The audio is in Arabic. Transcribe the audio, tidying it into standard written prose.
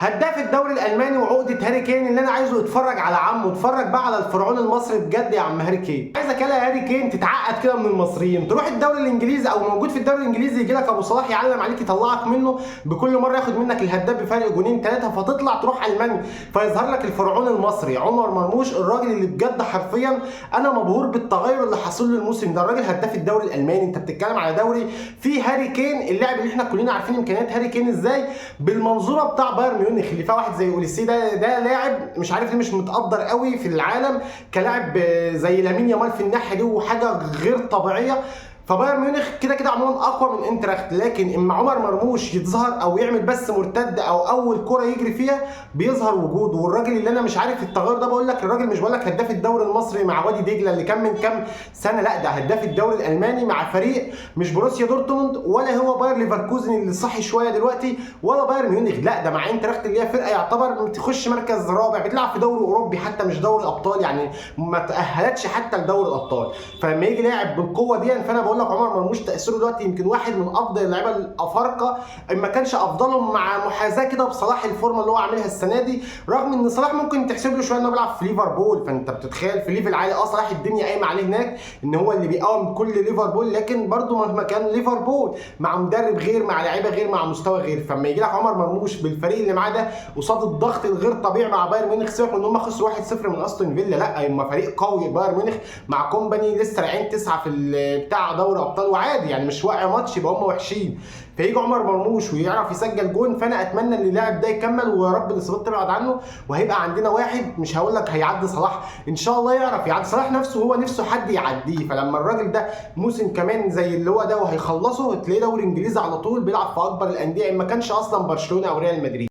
هداف الدوري الالماني وعقده هاري كين اللي انا عايزه يتفرج على عمه، اتفرج بقى على الفرعون المصري بجد يا عم هاري كين. عايزك يا هاري كين تتعقد كده من المصريين، تروح الدوري الانجليزي او موجود في الدوري الانجليزي يجي لك ابو صلاح يعلم عليك يطلعك منه بكل مره ياخد منك الهداف بفرق جونين ثلاثه، فتطلع تروح المانيا فيظهر لك الفرعون المصري عمر مرموش، الراجل اللي بجد حرفيا انا مبهور بالتغير اللي حصل له الموسم ده. الراجل هداف الدوري الالماني، انت بتتكلم على دوري فيه هاري كين، اللاعب اللي احنا كلنا عارفين امكانيات هاري كين ازاي بالمنظوره بتاع بايرن ميونخ اللي فيها واحد زي اوليسي. ده لاعب مش عارف ليه مش متقدر قوي في العالم كلاعب زي لامين يامال في الناحيه دي، وحاجه غير طبيعيه. فبايرن ميونخ كده كده عموما اقوى من انتراخت، لكن اما عمر مرموش يتظهر او يعمل بس مرتد او اول كره يجري فيها بيظهر وجوده. والراجل اللي انا مش عارف التغير ده، بقول لك الراجل مش بقول لك هداف الدوري المصري مع وادي دجله اللي كان من كام سنه، لا ده هداف الدوري الالماني مع فريق مش بروسيا دورتموند ولا هو باير ليفركوزن اللي صحي شويه دلوقتي ولا بايرن ميونخ، لا ده مع انتراخت اللي هي فرقه يعتبر تخش مركز رابع، بتلعب في دوري اوروبي حتى مش دوري ابطال، يعني ما تاهلتش حتى لدوري الابطال. فلما يجي لاعب بالقوه دي، فانا بقول لك عمر مرموش تاثيره دلوقتي يمكن واحد من افضل اللعيبه الافارقه ان ما كانش افضلهم، مع محاذاه كده بصلاح الفورمه اللي هو عاملها السنه دي، رغم ان صلاح ممكن تحسب له شويه انه بيلعب في ليفربول، فانت بتتخيل في ليفل عالي صلاح الدنيا قايمه عليه هناك ان هو اللي بيقاوم كل ليفربول، لكن برده مهما كان ليفربول مع مدرب غير مع لعيبه غير مع مستوى غير. فلما يجي لك عمر مرموش بالفريق اللي معاه ده قصاد الضغط الغير طبيعي مع بايرن ميونخ، سيبك ان هم خسروا 1-0 من استون فيلا، لا هم فريق قوي بايرن ميونخ مع كومباني لسه رايحين 9 في بتاع دوري ابطال وعادي يعني مش واقع ماتش يبقى هم وحشين. فيجي عمر مرموش ويعرف يسجل جون، فانا اتمنى ان اللاعب ده يكمل ويا رب الاصابات تبعد عنه، وهيبقى عندنا واحد مش هقول لك هيعدي صلاح، ان شاء الله يعرف يعدي صلاح نفسه، هو نفسه حد يعديه. فلما الراجل ده موسم كمان زي اللي هو ده وهيخلصه، هتلاقيه دوري انجليزي على طول بيلعب في اكبر الانديه ان ما كانش اصلا برشلونه او ريال مدريد.